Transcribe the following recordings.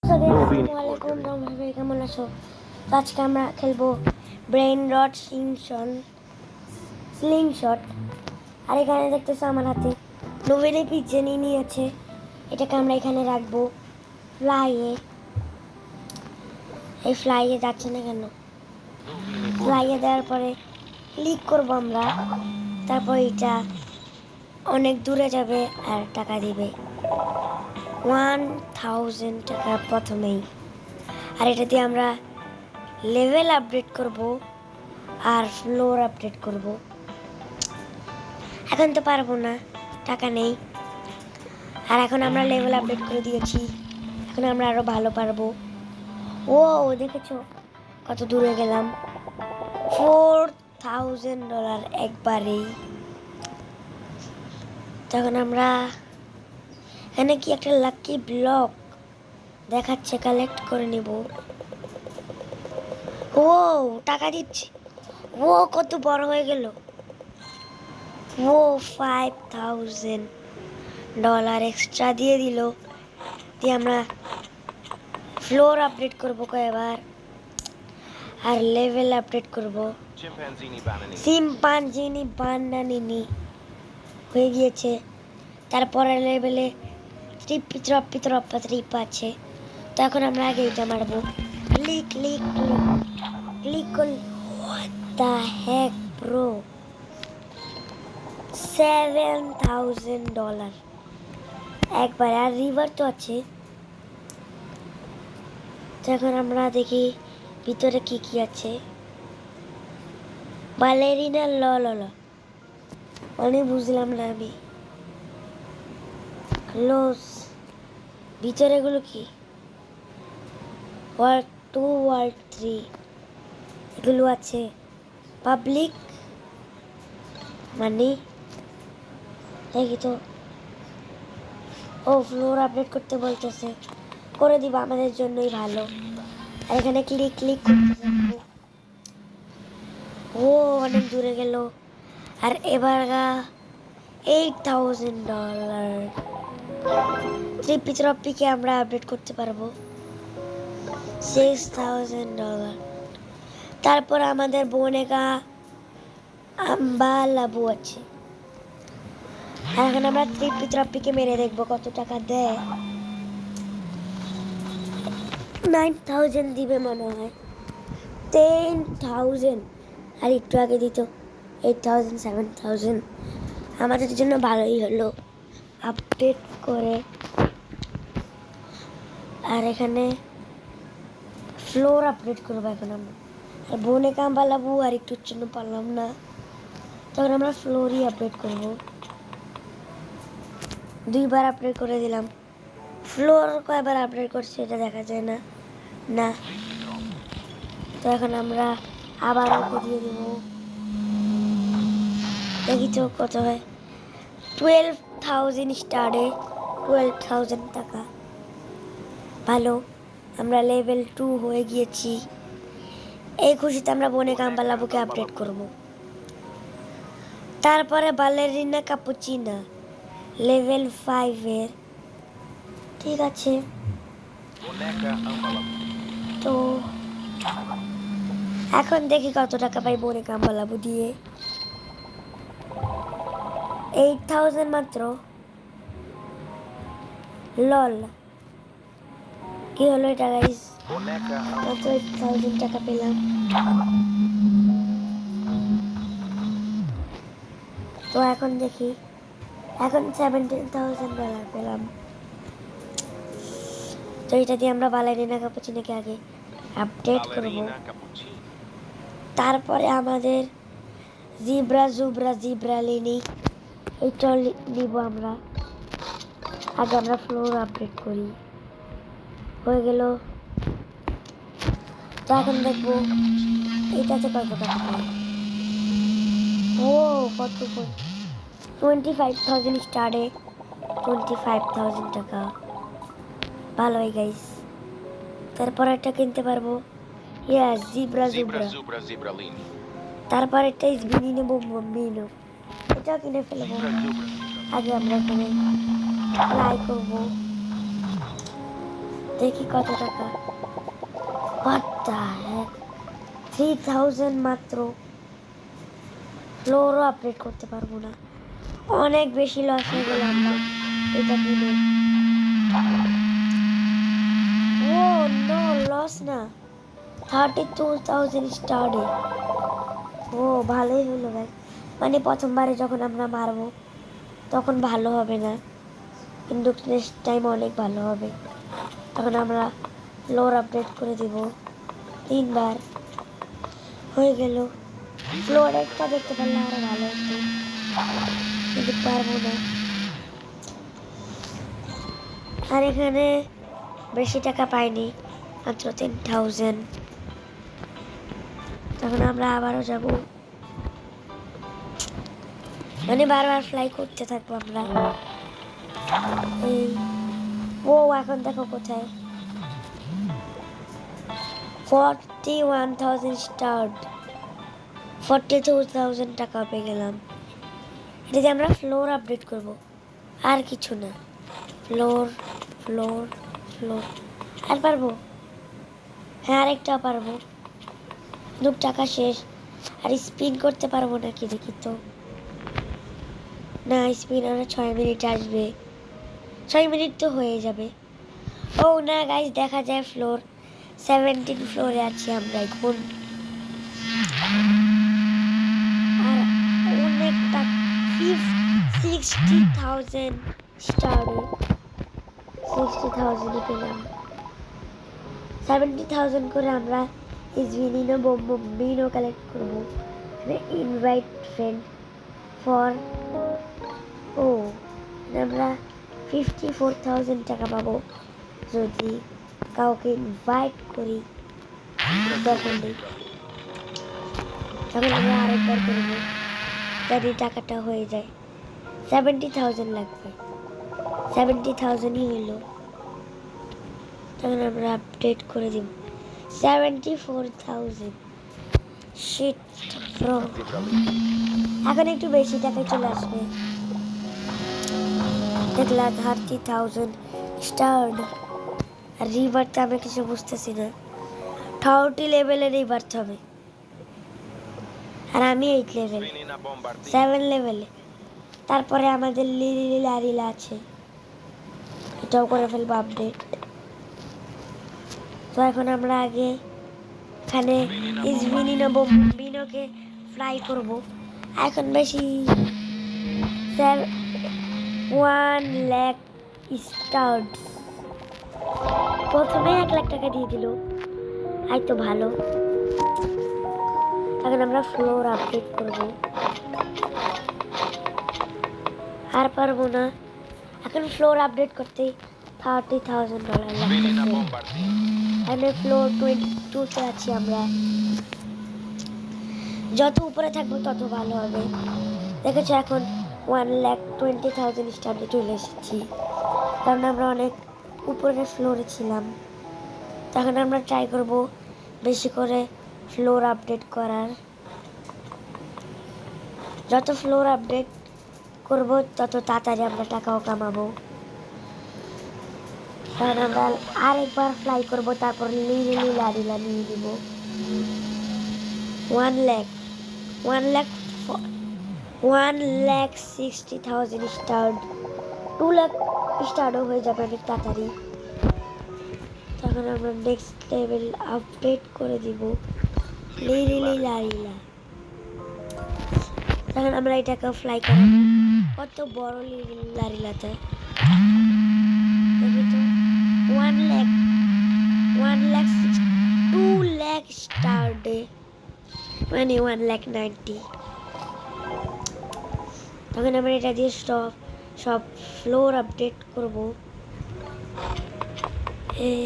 আসসালামু আলাইকুম, তোমরা সবাই কেমন আছো? আজকে আমরা খেলবো ব্রেইন রট স্লিংশট। আর এখানে দেখতেছো আমার হাতে নোভেলি পিজ্জা নিয়ে আছে। এটাকে আমরা এখানে রাখবো ফ্লাইয়ে। এই ফ্লাইয়ে যাচ্ছে না কেন? ফ্লাইয়ে দেওয়ার পরে ক্লিক করবো আমরা, তারপর এটা অনেক দূরে যাবে আর টাকা দিবে 1000 টাকা প্রথমেই। আর এটা দিয়ে আমরা লেভেল আপডেট করব আর ফ্লোর আপডেট করব। এখন তো পারবো না, টাকা নেই। আর এখন আমরা লেভেল আপডেট করে দিয়েছি, এখন আমরা আরো ভালো পারবো। ও দেখেছো কত দূরে গেলাম? $4000 একবারেই। তখন আমরা এখানে কি একটা লাকি ব্লক দেখাচ্ছে, কালেক্ট করে নিব। ও টাকা দিচ্ছে। ও কত বড় হয়ে গেল। ও $5000 এক্সট্রা দিয়ে দিল। দিয়ে আমরা ফ্লোর আপডেট করবো কয়েকবার আর লেভেল আপডেট করবো। সিম্পাঞ্জিনি বান্ডানিনি হয়ে গিয়েছে। তারপরে লেভেলে ট্রিপ আছে। তো এখন আমরা আগে এটা মারবো। ক্লিক ক্লিক ক্লিক করলে হোয়াট দ্য হেক ব্রো, $7000 একবার। আর রিভার তো আছে। তো এখন আমরা দেখি ভিতরে কি কি আছে। বালেরিনা ল ল ল মানে বুঝলাম না আমি। ক্লোজ ভিতরে এগুলো কি? ওয়ার্ল্ড 2 ওয়ার্ল্ড 3 এগুলো আছে। পাবলিক মানে দেখি তো। ও ফ্লোর আপডেট করতে বলতেছে, করে দিব, আমাদের জন্যই ভালো। আর এখানে ক্লিক ক্লিক করতে থাকবো। ও অনেক দূরে গেল। আর এবার $8000 ট্রিপিকে আমরা আপডেট করতে পারবো। $6000। তারপর আমাদের বোনেগা আম্বা লাবু আছে। আর এখন আমরা ট্রিপিকে মেরে দেখবো কত টাকা দেয়। 9000 দিবে মনে হয়। 10000 আর একটু আগে দিত 8000 7000। আমাদের জন্য ভালোই হলো আপডেট করে। আর এখানে ফ্লোর আপডেট করবো এখন আমরা। আর বনে কাম্বা লাবু আর একটুর জন্য পারলাম না, তখন আমরা ফ্লোরই আপডেট করব। 2বার আপডেট করে দিলাম। ফ্লোর কয়বার আপডেট করছে এটা দেখা যায় না। না, তো এখন আমরা আবার ওকে দিয়ে দেব। দেখি তো কত হয়। 12000 স্টারে 12000 টাকা, ভালো। আমরা লেভেল 2 হয়ে গিয়েছি। এই খুশিতে আমরা বনে কাম্বালাবুকে আপডেট করব। তারপরে বালেরিনা কাপুচিনা লেভেল 5 এর। ঠিক আছে, তো এখন দেখি কত টাকা পাই বনে কাম্বালাবু দিয়ে। 8000 মাত্র। লল, কি হলো এটা গাইস? মাত্র 8000 টাকা পেলাম। তো এখন দেখি, এখন $17,000 পেলাম। তো এটা দিয়ে আমরা বালেরিনা কাপুচিনাকে আগে আপডেট করব। তারপরে আমাদের জিব্রা লিনি এটা নিব আমরা। আগে আমরা ফ্লোর আপডেট করি। হয়ে গেল। তো এখন দেখবো এটাতে কত টাকা পাই। ও কত, 25,000 স্টারে 25,000 টাকা, ভালোই গাইস। তারপর একটা কিনতে পারবো। ইয়াস, জিব্রা। তারপর একটা ইসবিনি নেবো, মিনো এটা কিনে ফেলবো। আগে আমরা এখানে ফ্লাই করবো। দেখি কত টাকা। What the heck? 3000 মাত্র। ফ্লোরও আপডেট করতে পারবো না, অনেক বেশি লস হয়ে গেল আমার এটা কিনে। ও নো, লস না, 32,000 স্টারে। ও ভালোই হলো ভাই, মানে প্রথমবারে যখন আমরা মারবো তখন ভালো হবে না, কিন্তু নেক্সট টাইম অনেক ভালো হবে। তখন আমরা ফ্লোর আপডেট করে দিব 3বার। হয়ে গেল। ফ্লোর একটা দেখতে পারলে আরো ভালো হতো, কিন্তু পারবো না। আর এখানে বেশি টাকা পাইনি, মাত্র 10,000। তখন আমরা আবারও যাব, মানে বারবার ফ্লাই করতে থাকবো আমরা। এই ও এখন দেখো কোথায়, 41,000 স্টার্ট, 42,000 টাকা পেয়ে গেলাম। এটাতে আমরা ফ্লোর আপডেট করব, আর কিছু না। Floor floor floor. আর পারবো? হ্যাঁ আরেকটা পারবো, কিন্তু টাকা শেষ। আর স্পিন করতে পারবো নাকি দেখি তো। না, স্পিন আরো 6 মিনিট আসবে, 6 মিনিট তো হয়ে যাবে। ও না গাইস, দেখা যায় ফ্লোর 17 ফ্লোরে আছি আমরা এখন। আর অনেকটা 60,000 স্টারে 60,000 পেলাম। 70,000 করে আমরা ইজভিনিনো বোম্বিনো কালেক্ট করবো। ইনভাইট ফ্রেন্ড ফর, ও আমরা 54,000 টাকা পাবো যদি কাউকে ইনভাইট করি। তখন আমরা আরেকবার করবো যদি টাকাটা হয়ে যায়। 70,000 লাগবে, 70,000ই হইলো। তখন আমরা আপডেট করে দিব 74,000। শিট ব্রো, এখন একটু বেশি টাকায় চলে আসবে। দেখলাম 30,000 স্টার্ট। আর রিভারটা আমি কিছু বুঝতেছি না, 30 লেভেলের রিভার্ট হবে, আর আমি 8 লেভেল, 7 লেভেলে। তারপরে আমাদের লিলি লারিলা আছে, এটাও করে ফেলবো আপডেট। তো এখন আমরা আগে এখানে ইজভিনিনো বোম্বিনোকে ফ্লাই করব। এখন বেশি 1 লাখ স্টার্ট, প্রথমে 1 লাখ টাকা দিয়ে দিল, আই তো ভালো। এখন আমরা ফ্লোর আপডেট করব, আর পারবো না। এখন ফ্লোর আপডেট করতে $30,000 লাগছে। এখানে ফ্লোর 22-তে আছি আমরা, যত উপরে থাকবো তত ভালো হবে। দেখেছো এখন 1,20,000 স্টারে চলে এসেছি, কারণ আমরা অনেক উপরে ফ্লোরে ছিলাম। তখন আমরা ট্রাই করব বেশি করে ফ্লোর আপডেট করার। যত ফ্লোর আপডেট করব তত তাড়াতাড়ি আমরা টাকাও কামাবো। কারণ আমরা আরেকবার ফ্লাই করব, তারপর লিলি লারিলা নিয়ে নিব। 1,60,000 স্টার্ট, 2 লাখ স্টার্টও হয়ে যাবে অনেক তাড়াতাড়ি। তখন আমরা নেক্সট লেভেল আপডেট করে দিব লিলি লারিলা। তখন আমরা এটাকে ফ্লাই করব, কত বড় লিলি লারিলাতে। দেখি তো 1 লাখ 2 লাখ স্টার্টে, মানে 1,90,000। তখন আমরা এটা দিয়ে সব ফ্লোর আপডেট করব। এই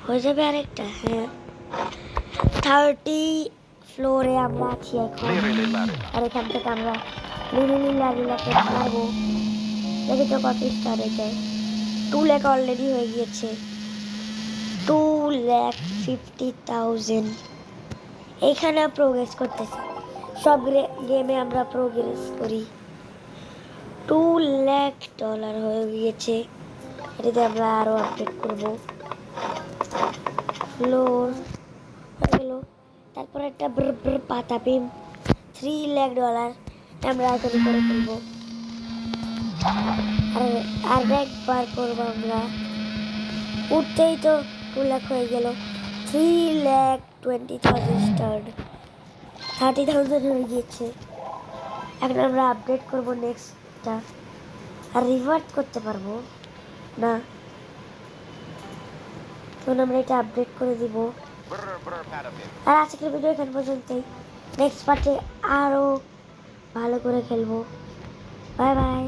হয়ে যাবে আরেকটা। হ্যাঁ, 30 ফ্লোরে আমরা আছি এখন। আর এখান থেকে আমরা লিলি লারিলাকে মারবো। দেখি তো কত স্টার হয়েছে। 2 লাখ অলরেডি হয়ে গিয়েছে, 2,50,000। এখানে প্রোগ্রেস করতেছি, সব গেমে আমরা প্রোগ্রেস করি। $2 লাখ হয়ে গিয়েছে। এটাতে আমরা আরো আপডেট করব। ফ্লোর হয়ে গেল। তারপর একটা পাতা পিম $3 লাখ আমরা এখনই করে ফেলবো। আর একবার করবো আমরা। উঠতেই তো 2 লাখ হয়ে গেল। 3,20,000 স্টার্ট, 30,000 হয়ে গিয়েছে। এখন আমরা আপডেট করবো নেক্সটটা। আর রিভার্ট করতে পারবো না, তখন আমরা এটা আপডেট করে দিব। আর আজকের ভিডিও এখান পর্যন্তই। নেক্সট পার্টে আরো ভালো করে খেলবো। Bye bye.